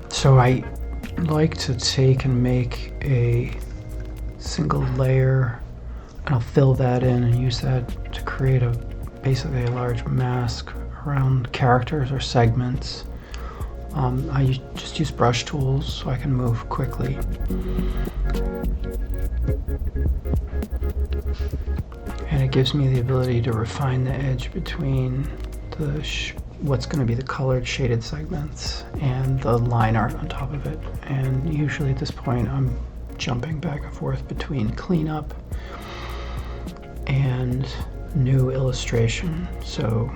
So I like to take and make a single layer, and I'll fill that in and use that to create basically a large mask around characters or segments. I just use brush tools so I can move quickly. And it gives me the ability to refine the edge between what's going to be the colored shaded segments and the line art on top of it. And usually at this point I'm jumping back and forth between cleanup and new illustration. So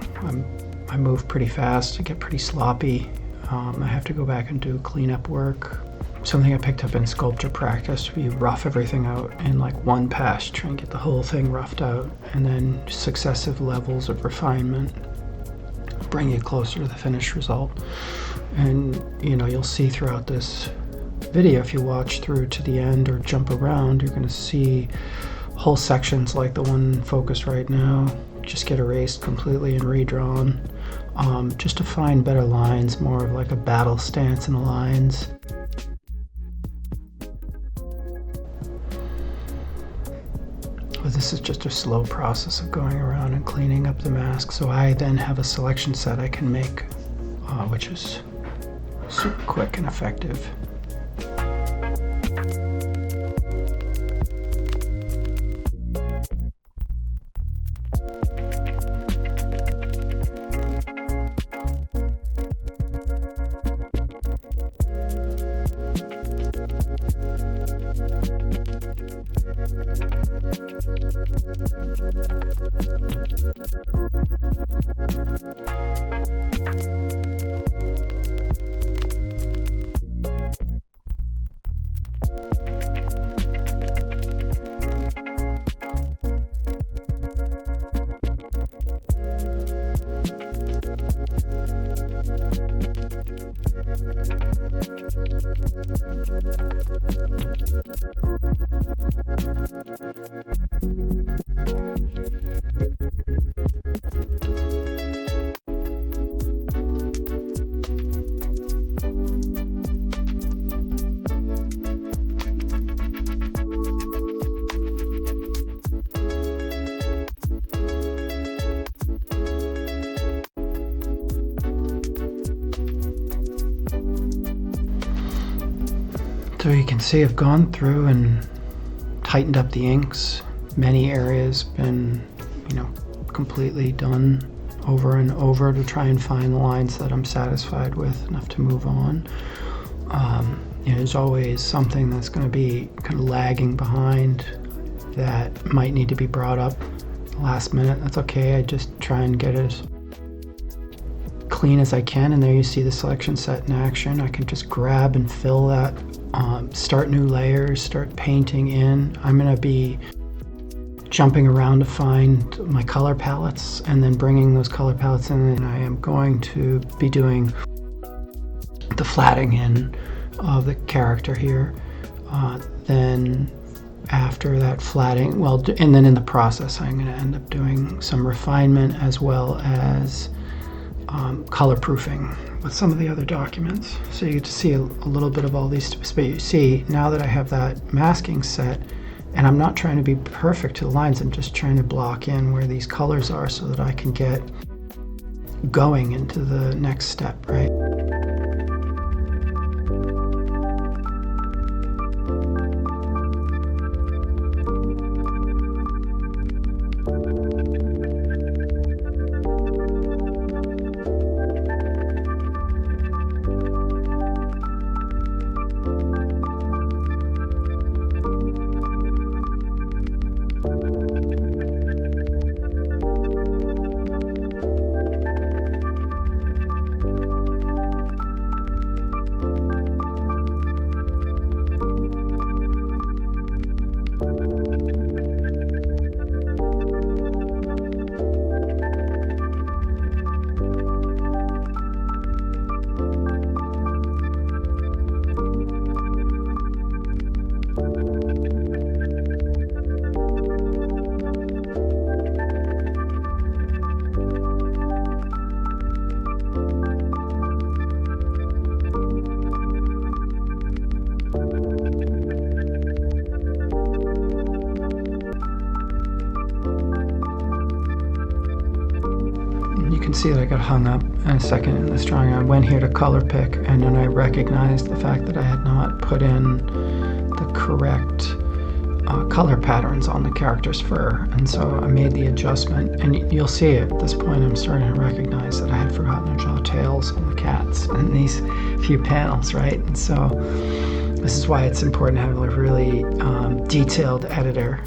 I move pretty fast, I get pretty sloppy. I have to go back and do cleanup work. Something I picked up in sculpture practice, we rough everything out in like one pass, try and get the whole thing roughed out, and then successive levels of refinement bring you closer to the finished result. And you'll see throughout this video, if you watch through to the end or jump around, you're going to see whole sections like the one focused right now just get erased completely and redrawn, just to find better lines, more of like a battle stance in the lines. But this is just a slow process of going around and cleaning up the mask. So I then have a selection set I can make, which is super quick and effective. So you can see I've gone through and tightened up the inks. Many areas been, completely done over and over to try and find the lines that I'm satisfied with enough to move on. There's always something that's going to be kind of lagging behind that might need to be brought up last minute. That's okay. I just try and get it as clean as I can, and there you see the selection set in action. I can just grab and fill that, start new layers, start painting in. I'm going to be jumping around to find my color palettes and then bringing those color palettes in, and I am going to be doing the flatting in of the character here. Then after that flatting, and then in the process I'm going to end up doing some refinement as well as color proofing with some of the other documents. So you get to see a little bit of all these, but you see now that I have that masking set, and I'm not trying to be perfect to the lines, I'm just trying to block in where these colors are so that I can get going into the next step, right? you can see that I got hung up in a second in this drawing. I went here to color pick, and then I recognized the fact that I had not put in the correct color patterns on the character's fur, and so I made the adjustment, and you'll see at this point I'm starting to recognize that I had forgotten to draw tails on the cats in these few panels, right? And so this is why it's important to have a really detailed editor.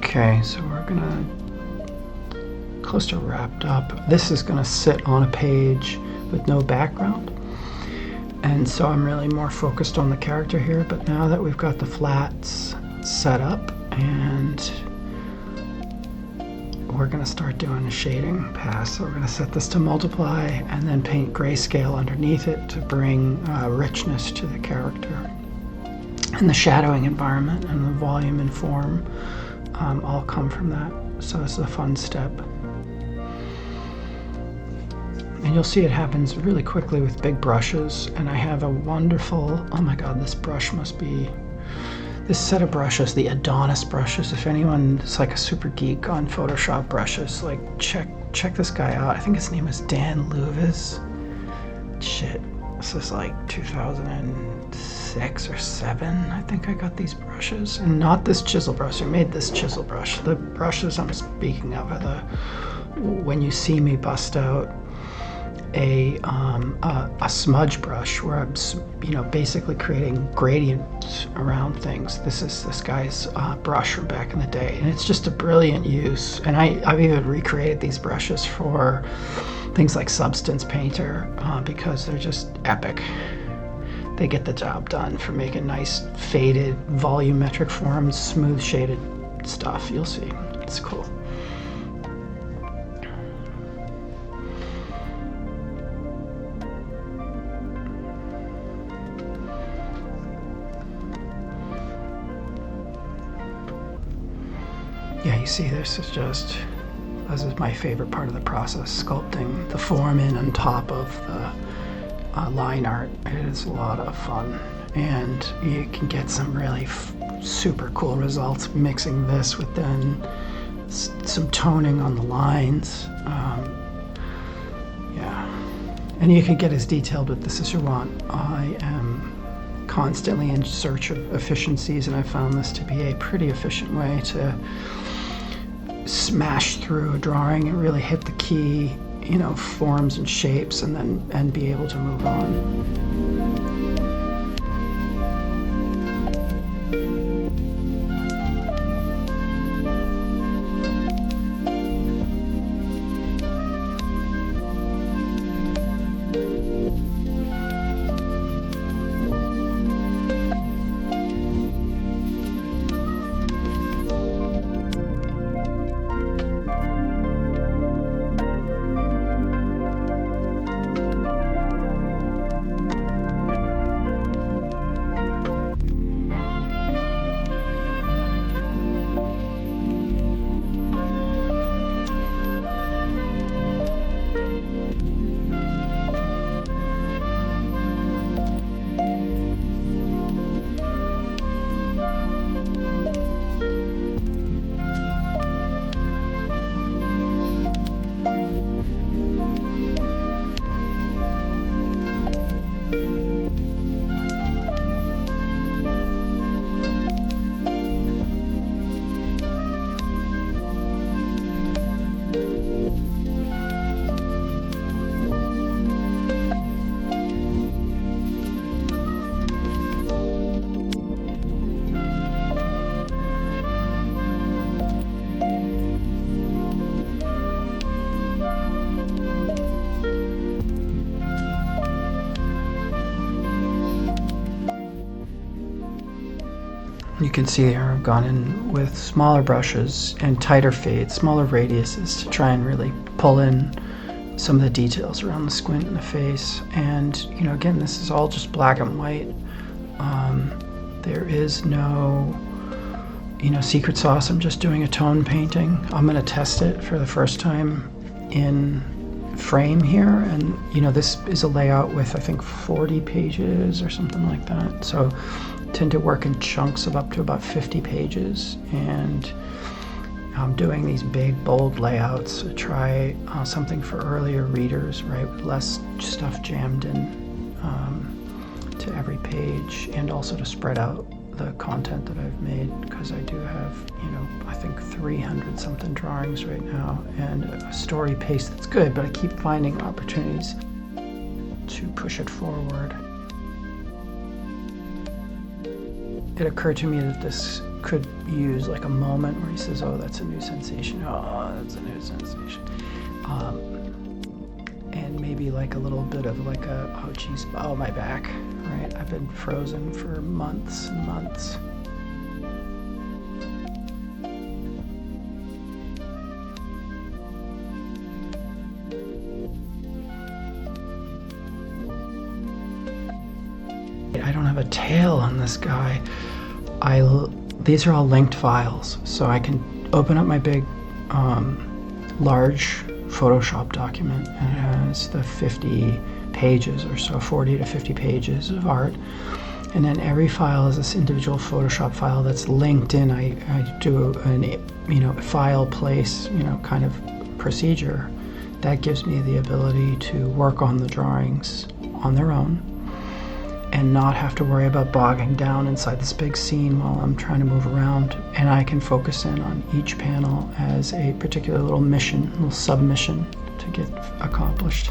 Okay, so we're gonna close to wrapped up. This is gonna sit on a page with no background, and so I'm really more focused on the character here. But now that we've got the flats set up, and we're gonna start doing a shading pass. So we're gonna set this to multiply and then paint grayscale underneath it to bring richness to the character. And the shadowing environment and the volume and form all come from that. So this is a fun step. And you'll see it happens really quickly with big brushes. And I have a wonderful, oh my God, this brush must be, this set of brushes, the Adonis brushes. If anyone is like a super geek on Photoshop brushes, like check this guy out. I think his name is Dan Luvis. Shit, this is like 2006 or 7. I think I got these brushes, and not this chisel brush. I made this chisel brush. The brushes I'm speaking of are the, when you see me bust out a smudge brush where I'm, basically creating gradients around things. This is this guy's brush from back in the day, and it's just a brilliant use. And I've even recreated these brushes for things like Substance Painter because they're just epic. They get the job done for making nice faded volumetric forms, smooth shaded stuff. You'll see, it's cool. Yeah, you see, this is my favorite part of the process, sculpting the form in on top of the line art. It is a lot of fun, and you can get some really super cool results mixing this with then some toning on the lines. Yeah, and you can get as detailed with this as you want. I am constantly in search of efficiencies, and I found this to be a pretty efficient way to smash through a drawing and really hit the key, forms and shapes, and be able to move on. You can see here I've gone in with smaller brushes and tighter fades, smaller radiuses to try and really pull in some of the details around the squint in the face. And, again, this is all just black and white. There is no, secret sauce. I'm just doing a tone painting. I'm going to test it for the first time in frame here. And, this is a layout with, I think, 40 pages or something like that. So tend to work in chunks of up to about 50 pages, and I'm doing these big bold layouts to try something for earlier readers, right, with less stuff jammed in to every page, and also to spread out the content that I've made, because I do have, I think 300 something drawings right now, and a story pace that's good, but I keep finding opportunities to push it forward. It occurred to me that this could use like a moment where he says, oh, that's a new sensation. Oh, that's a new sensation. And maybe like a little bit of like a, oh, geez, oh, my back, right? I've been frozen for months and months. I don't have a tail on this guy. These are all linked files, so I can open up my big, large Photoshop document, and it has the 50 pages or so, 40 to 50 pages of art, and then every file is this individual Photoshop file that's linked in. I do a file place, kind of procedure that gives me the ability to work on the drawings on their own and not have to worry about bogging down inside this big scene while I'm trying to move around. And I can focus in on each panel as a particular little mission, little submission to get accomplished.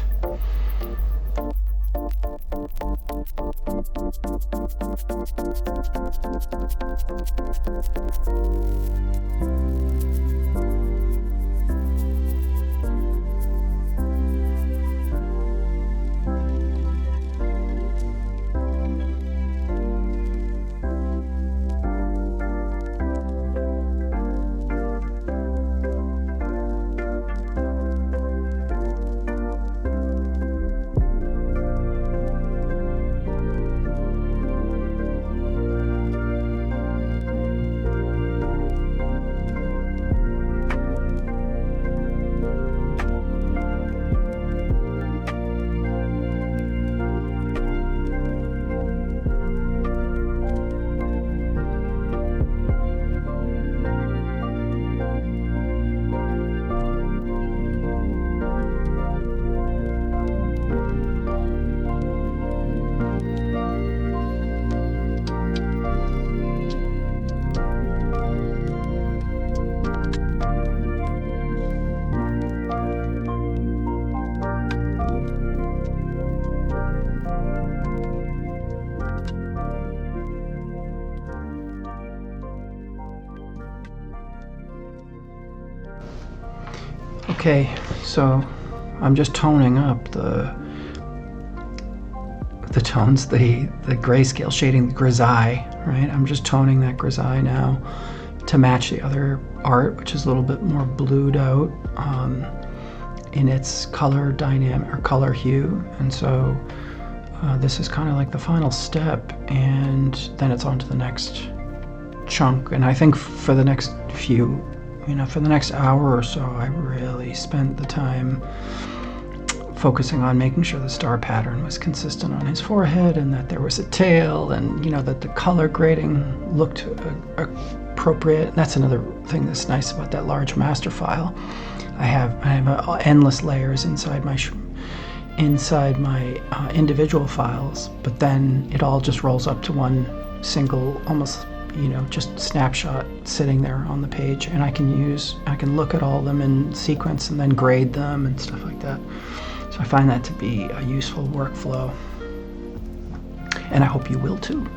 Okay, so I'm just toning up the tones, the grayscale shading, the grisaille, right? I'm just toning that grisaille now to match the other art, which is a little bit more blued out in its color dynamic or color hue. And so this is kind of like the final step, and then it's on to the next chunk. And I think for the next few, for the next hour or so, I really spent the time focusing on making sure the star pattern was consistent on his forehead, and that there was a tail, and that the color grading looked appropriate. And that's another thing that's nice about that large master file. I have endless layers inside my individual files, but then it all just rolls up to one single, almost just snapshot sitting there on the page, and I can look at all of them in sequence and then grade them and stuff like that. So I find that to be a useful workflow, and I hope you will too.